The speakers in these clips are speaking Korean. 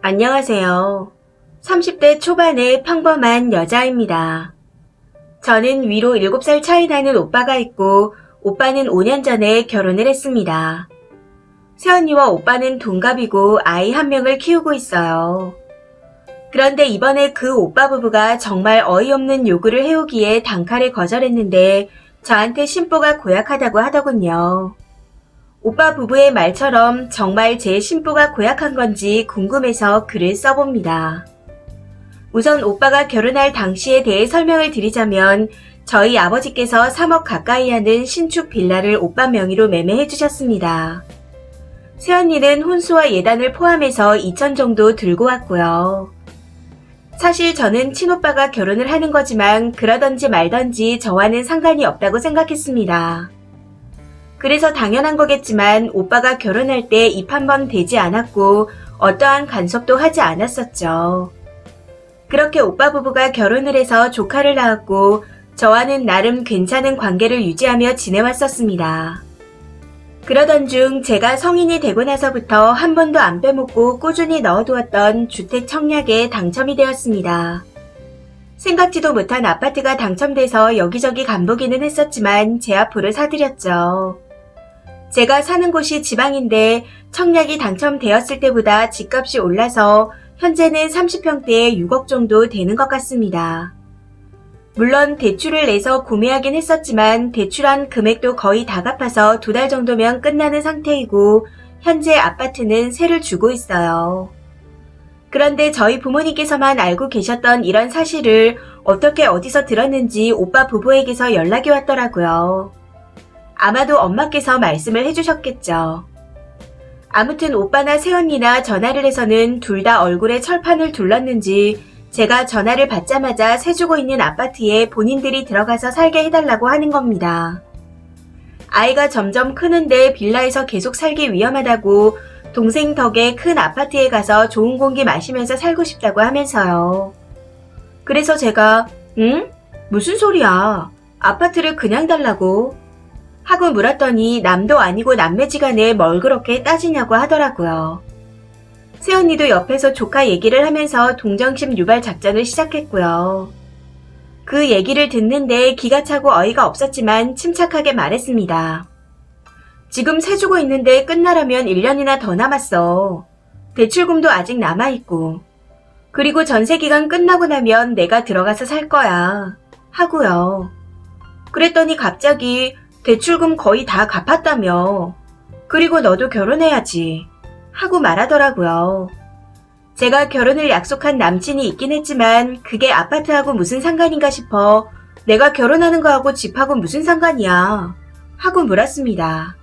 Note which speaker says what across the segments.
Speaker 1: 안녕하세요. 30대 초반의 평범한 여자입니다. 저는 위로 7살 차이 나는 오빠가 있고 오빠는 5년 전에 결혼을 했습니다. 새언니와 오빠는 동갑이고 아이 1명을 키우고 있어요. 그런데 이번에 그 오빠 부부가 정말 어이없는 요구를 해오기에 단칼에 거절했는데 저한테 심보가 고약하다고 하더군요. 오빠 부부의 말처럼 정말 제 심보가 고약한 건지 궁금해서 글을 써봅니다. 우선 오빠가 결혼할 당시에 대해 설명을 드리자면 저희 아버지께서 3억 가까이 하는 신축 빌라를 오빠 명의로 매매해 주셨습니다. 새언니는 혼수와 예단을 포함해서 2천 정도 들고 왔고요. 사실 저는 친오빠가 결혼을 하는 거지만 그러던지 말던지 저와는 상관이 없다고 생각했습니다. 그래서 당연한 거겠지만 오빠가 결혼할 때 입 한 번 되지 않았고 어떠한 간섭도 하지 않았었죠. 그렇게 오빠 부부가 결혼을 해서 조카를 낳았고 저와는 나름 괜찮은 관계를 유지하며 지내왔었습니다. 그러던 중 제가 성인이 되고 나서부터 한 번도 안 빼먹고 꾸준히 넣어두었던 주택 청약에 당첨이 되었습니다. 생각지도 못한 아파트가 당첨돼서 여기저기 간보기는 했었지만 제 앞으로 사들였죠. 제가 사는 곳이 지방인데 청약이 당첨되었을 때보다 집값이 올라서 현재는 30평대에 6억 정도 되는 것 같습니다. 물론 대출을 내서 구매하긴 했었지만 대출한 금액도 거의 다 갚아서 2달 정도면 끝나는 상태이고 현재 아파트는 세를 주고 있어요. 그런데 저희 부모님께서만 알고 계셨던 이런 사실을 어떻게 어디서 들었는지 오빠 부부에게서 연락이 왔더라고요. 아마도 엄마께서 말씀을 해주셨겠죠. 아무튼 오빠나 새언니나 전화를 해서는 둘 다 얼굴에 철판을 둘렀는지 제가 전화를 받자마자 세 주고 있는 아파트에 본인들이 들어가서 살게 해달라고 하는 겁니다. 아이가 점점 크는데 빌라에서 계속 살기 위험하다고 동생 덕에 큰 아파트에 가서 좋은 공기 마시면서 살고 싶다고 하면서요. 그래서 제가 응? 무슨 소리야? 아파트를 그냥 달라고? 하고 물었더니 남도 아니고 남매지간에 뭘 그렇게 따지냐고 하더라고요. 새언니도 옆에서 조카 얘기를 하면서 동정심 유발 작전을 시작했고요. 그 얘기를 듣는데 기가 차고 어이가 없었지만 침착하게 말했습니다. 지금 세 주고 있는데 끝나려면 1년이나 더 남았어. 대출금도 아직 남아있고. 그리고 전세기간 끝나고 나면 내가 들어가서 살 거야. 하고요. 그랬더니 갑자기 대출금 거의 다 갚았다며. 그리고 너도 결혼해야지. 하고 말하더라고요. 제가 결혼을 약속한 남친이 있긴 했지만 그게 아파트하고 무슨 상관인가 싶어 내가 결혼하는 거하고 집하고 무슨 상관이야. 하고 물었습니다.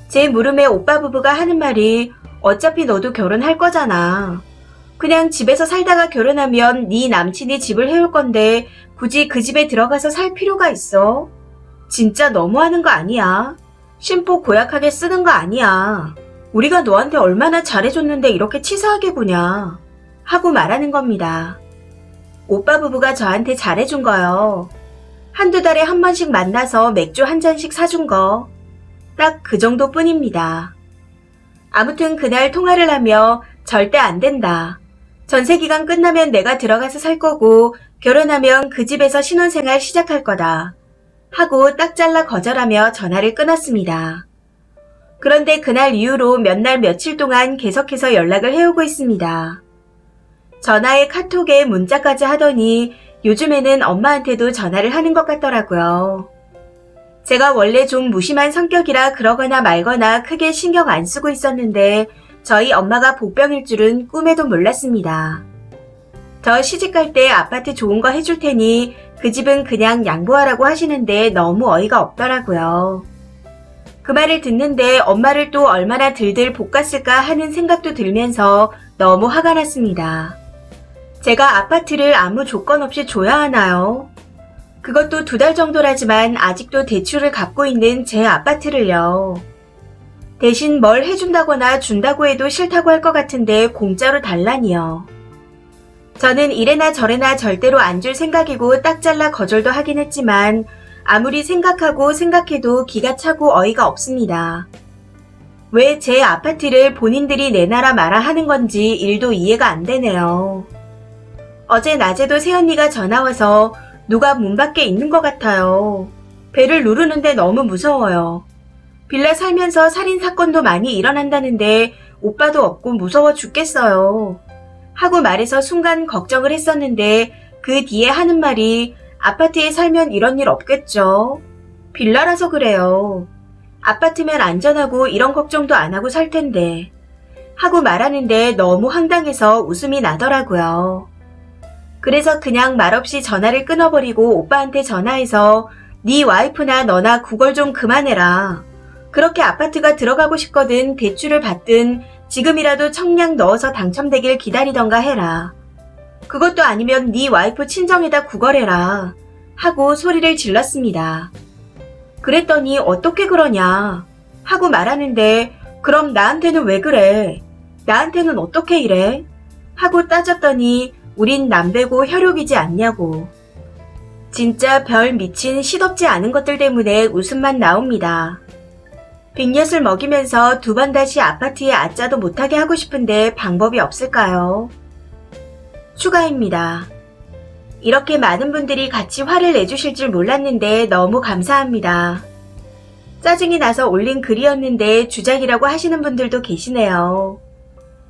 Speaker 1: 제 물음에 오빠 부부가 하는 말이 어차피 너도 결혼할 거잖아. 그냥 집에서 살다가 결혼하면 네 남친이 집을 해올 건데 굳이 그 집에 들어가서 살 필요가 있어? 진짜 너무하는 거 아니야? 심보 고약하게 쓰는 거 아니야? 우리가 너한테 얼마나 잘해줬는데 이렇게 치사하게 구냐? 하고 말하는 겁니다. 오빠 부부가 저한테 잘해준 거요. 한두 달에 한 번씩 만나서 맥주 한 잔씩 사준 거. 딱 그 정도 뿐입니다. 아무튼 그날 통화를 하며 절대 안 된다. 전세기간 끝나면 내가 들어가서 살 거고 결혼하면 그 집에서 신혼생활 시작할 거다. 하고 딱 잘라 거절하며 전화를 끊었습니다. 그런데 그날 이후로 몇 날 며칠 동안 계속해서 연락을 해오고 있습니다. 전화에 카톡에 문자까지 하더니 요즘에는 엄마한테도 전화를 하는 것 같더라고요. 제가 원래 좀 무심한 성격이라 그러거나 말거나 크게 신경 안 쓰고 있었는데 저희 엄마가 복병일 줄은 꿈에도 몰랐습니다. 저 시집갈 때 아파트 좋은 거 해줄 테니 그 집은 그냥 양보하라고 하시는데 너무 어이가 없더라고요. 그 말을 듣는데 엄마를 또 얼마나 들들 볶았을까 하는 생각도 들면서 너무 화가 났습니다. 제가 아파트를 아무 조건 없이 줘야 하나요? 그것도 2달 정도라지만 아직도 대출을 갚고 있는 제 아파트를요. 대신 뭘 해준다거나 준다고 해도 싫다고 할 것 같은데 공짜로 달라니요. 저는 이래나 저래나 절대로 안 줄 생각이고 딱 잘라 거절도 하긴 했지만 아무리 생각하고 생각해도 기가 차고 어이가 없습니다. 왜 제 아파트를 본인들이 내놔라 마라 하는 건지 일도 이해가 안 되네요. 어제 낮에도 새언니가 전화와서 누가 문 밖에 있는 것 같아요. 배를 누르는데 너무 무서워요. 빌라 살면서 살인사건도 많이 일어난다는데 오빠도 없고 무서워 죽겠어요. 하고 말해서 순간 걱정을 했었는데 그 뒤에 하는 말이 아파트에 살면 이런 일 없겠죠. 빌라라서 그래요. 아파트면 안전하고 이런 걱정도 안 하고 살 텐데. 하고 말하는데 너무 황당해서 웃음이 나더라고요. 그래서 그냥 말없이 전화를 끊어버리고 오빠한테 전화해서 네 와이프나 너나 구걸 좀 그만해라. 그렇게 아파트가 들어가고 싶거든 대출을 받든 지금이라도 청약 넣어서 당첨되길 기다리던가 해라. 그것도 아니면 네 와이프 친정에다 구걸해라. 하고 소리를 질렀습니다. 그랬더니 어떻게 그러냐 하고 말하는데 그럼 나한테는 왜 그래? 나한테는 어떻게 이래? 하고 따졌더니 우린 남배고 혈육이지 않냐고. 진짜 별 미친 시덥지 않은 것들 때문에 웃음만 나옵니다. 빅엿을 먹이면서 두 번 다시 아파트에 아짜도 못하게 하고 싶은데 방법이 없을까요? 추가입니다. 이렇게 많은 분들이 같이 화를 내주실 줄 몰랐는데 너무 감사합니다. 짜증이 나서 올린 글이었는데 주작이라고 하시는 분들도 계시네요.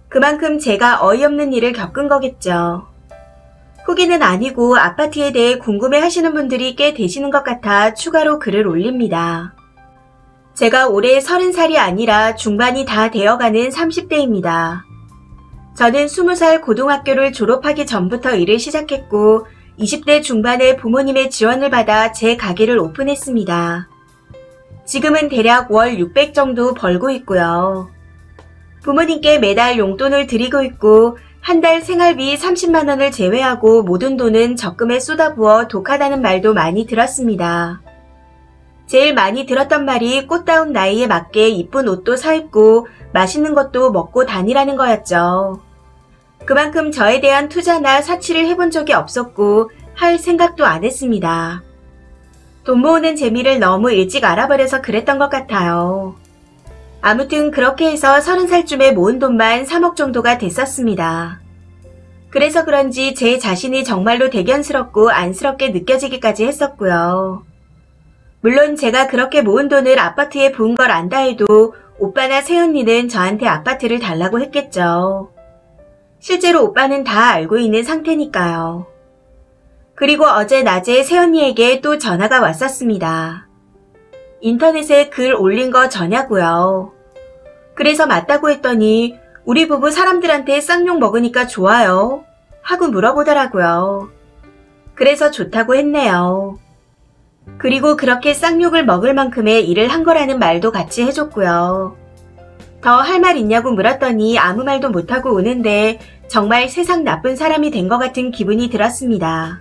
Speaker 1: 그만큼 제가 어이없는 일을 겪은 거겠죠. 후기는 아니고 아파트에 대해 궁금해 하시는 분들이 꽤 되시는 것 같아 추가로 글을 올립니다. 제가 올해 30살이 아니라 중반이 다 되어가는 30대입니다. 저는 20살 고등학교를 졸업하기 전부터 일을 시작했고 20대 중반에 부모님의 지원을 받아 제 가게를 오픈했습니다. 지금은 대략 월 600 정도 벌고 있고요. 부모님께 매달 용돈을 드리고 있고 한 달 생활비 30만 원을 제외하고 모든 돈은 적금에 쏟아부어 독하다는 말도 많이 들었습니다. 제일 많이 들었던 말이 꽃다운 나이에 맞게 이쁜 옷도 사입고 맛있는 것도 먹고 다니라는 거였죠. 그만큼 저에 대한 투자나 사치를 해본 적이 없었고 할 생각도 안 했습니다. 돈 모으는 재미를 너무 일찍 알아버려서 그랬던 것 같아요. 아무튼 그렇게 해서 30살쯤에 모은 돈만 3억 정도가 됐었습니다. 그래서 그런지 제 자신이 정말로 대견스럽고 안쓰럽게 느껴지기까지 했었고요. 물론 제가 그렇게 모은 돈을 아파트에 부은 걸 안다 해도 오빠나 새언니는 저한테 아파트를 달라고 했겠죠. 실제로 오빠는 다 알고 있는 상태니까요. 그리고 어제 낮에 새언니에게 또 전화가 왔었습니다. 인터넷에 글 올린 거 저냐고요. 그래서 맞다고 했더니 우리 부부 사람들한테 쌍욕 먹으니까 좋아요 하고 물어보더라고요. 그래서 좋다고 했네요. 그리고 그렇게 쌍욕을 먹을 만큼의 일을 한 거라는 말도 같이 해줬고요. 더 할 말 있냐고 물었더니 아무 말도 못하고 우는데 정말 세상 나쁜 사람이 된 것 같은 기분이 들었습니다.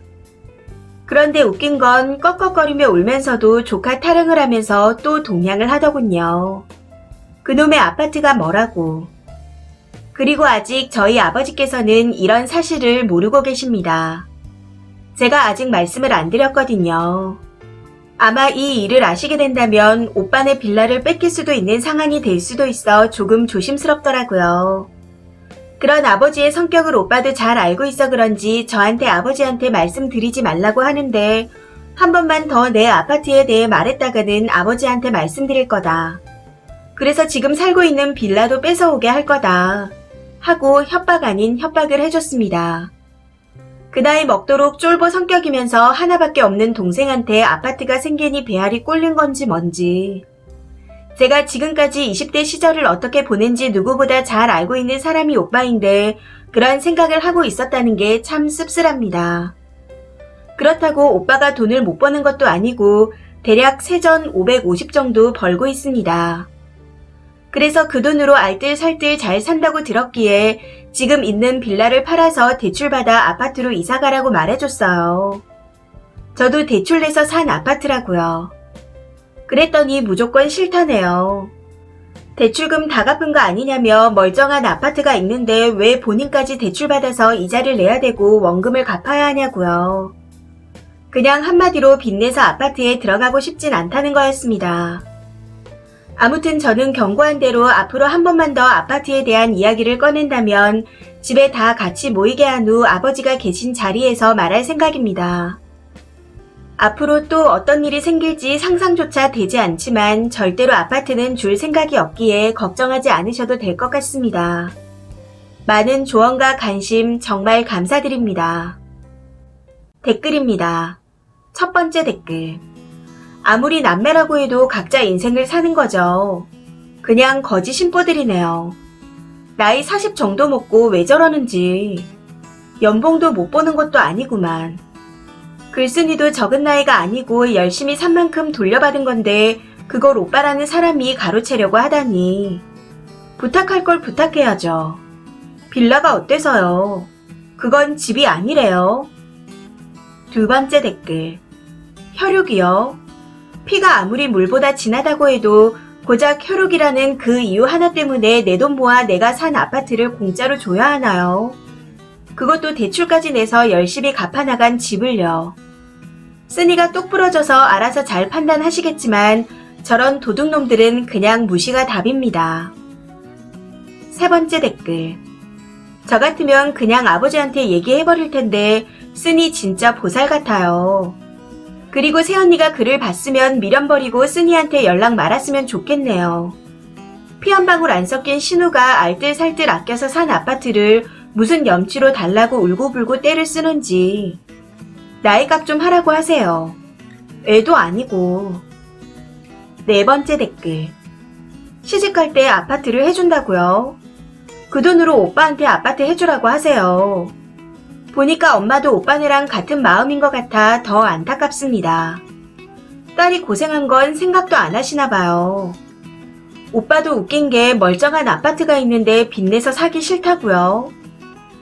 Speaker 1: 그런데 웃긴 건 꺽꺽거리며 울면서도 조카 타령을 하면서 또 동냥을 하더군요. 그놈의 아파트가 뭐라고. 그리고 아직 저희 아버지께서는 이런 사실을 모르고 계십니다. 제가 아직 말씀을 안 드렸거든요. 아마 이 일을 아시게 된다면 오빠네 빌라를 뺏길 수도 있는 상황이 될 수도 있어 조금 조심스럽더라고요. 그런 아버지의 성격을 오빠도 잘 알고 있어 그런지 저한테 아버지한테 말씀드리지 말라고 하는데 한 번만 더 내 아파트에 대해 말했다가는 아버지한테 말씀드릴 거다. 그래서 지금 살고 있는 빌라도 뺏어오게 할 거다. 하고 협박 아닌 협박을 해줬습니다. 그 나이 먹도록 쫄보 성격이면서 하나밖에 없는 동생한테 아파트가 생기니 배알이 꼴린 건지 뭔지. 제가 지금까지 20대 시절을 어떻게 보낸지 누구보다 잘 알고 있는 사람이 오빠인데 그런 생각을 하고 있었다는 게 참 씁쓸합니다. 그렇다고 오빠가 돈을 못 버는 것도 아니고 대략 세전 550 정도 벌고 있습니다. 그래서 그 돈으로 알뜰살뜰 잘 산다고 들었기에 지금 있는 빌라를 팔아서 대출받아 아파트로 이사가라고 말해줬어요. 저도 대출 내서 산 아파트라고요. 그랬더니 무조건 싫다네요. 대출금 다 갚은 거 아니냐며 멀쩡한 아파트가 있는데 왜 본인까지 대출받아서 이자를 내야 되고 원금을 갚아야 하냐고요. 그냥 한마디로 빚내서 아파트에 들어가고 싶진 않다는 거였습니다. 아무튼 저는 경고한 대로 앞으로 한 번만 더 아파트에 대한 이야기를 꺼낸다면 집에 다 같이 모이게 한 후 아버지가 계신 자리에서 말할 생각입니다. 앞으로 또 어떤 일이 생길지 상상조차 되지 않지만 절대로 아파트는 줄 생각이 없기에 걱정하지 않으셔도 될 것 같습니다. 많은 조언과 관심 정말 감사드립니다. 댓글입니다. 첫 번째 댓글. 아무리 남매라고 해도 각자 인생을 사는 거죠. 그냥 거지 심보들이네요. 나이 40 정도 먹고 왜 저러는지. 연봉도 못 보는 것도 아니구만. 글쓴이도 적은 나이가 아니고 열심히 산 만큼 돌려받은 건데 그걸 오빠라는 사람이 가로채려고 하다니. 부탁할 걸 부탁해야죠. 빌라가 어때서요? 그건 집이 아니래요. 두 번째 댓글. 혈육이요? 피가 아무리 물보다 진하다고 해도 고작 혈육이라는 그 이유 하나 때문에 내 돈 모아 내가 산 아파트를 공짜로 줘야 하나요? 그것도 대출까지 내서 열심히 갚아나간 집을요. 쓰니가 똑 부러져서 알아서 잘 판단하시겠지만 저런 도둑놈들은 그냥 무시가 답입니다. 세 번째 댓글. 저 같으면 그냥 아버지한테 얘기해버릴 텐데 쓰니 진짜 보살 같아요. 그리고 새언니가 글을 봤으면 미련버리고 쓰니한테 연락 말았으면 좋겠네요. 피 한 방울 안 섞인 신우가 알뜰살뜰 아껴서 산 아파트를 무슨 염치로 달라고 울고불고 떼를 쓰는지. 나이값 좀 하라고 하세요. 애도 아니고. 네 번째 댓글. 시집갈 때 아파트를 해준다고요? 그 돈으로 오빠한테 아파트 해주라고 하세요. 보니까 엄마도 오빠네랑 같은 마음인 것 같아 더 안타깝습니다. 딸이 고생한 건 생각도 안 하시나 봐요. 오빠도 웃긴 게 멀쩡한 아파트가 있는데 빚내서 사기 싫다고요.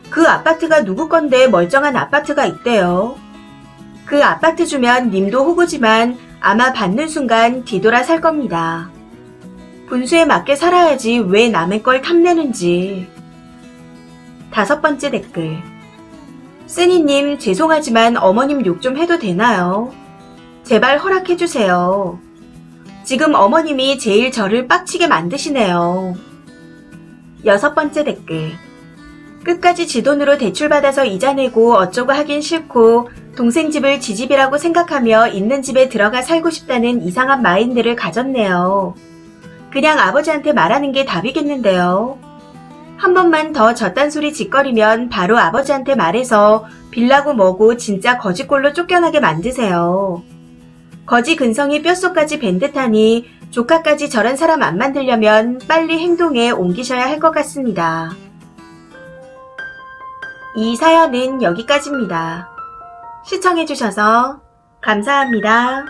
Speaker 1: 그 아파트가 누구 건데 멀쩡한 아파트가 있대요. 그 아파트 주면 님도 호구지만 아마 받는 순간 뒤돌아 살 겁니다. 분수에 맞게 살아야지 왜 남의 걸 탐내는지. 다섯 번째 댓글. 쓰니님 죄송하지만 어머님 욕 좀 해도 되나요? 제발 허락해주세요. 지금 어머님이 제일 저를 빡치게 만드시네요. 여섯 번째 댓글. 끝까지 지 돈으로 대출받아서 이자 내고 어쩌고 하긴 싫고 동생 집을 지 집이라고 생각하며 있는 집에 들어가 살고 싶다는 이상한 마인드를 가졌네요. 그냥 아버지한테 말하는 게 답이겠는데요. 한 번만 더 저딴 소리 짓거리면 바로 아버지한테 말해서 빌라고 뭐고 진짜 거지꼴로 쫓겨나게 만드세요. 거지 근성이 뼛속까지 밴 듯하니 조카까지 저런 사람 안 만들려면 빨리 행동에 옮기셔야 할 것 같습니다. 이 사연은 여기까지입니다. 시청해주셔서 감사합니다.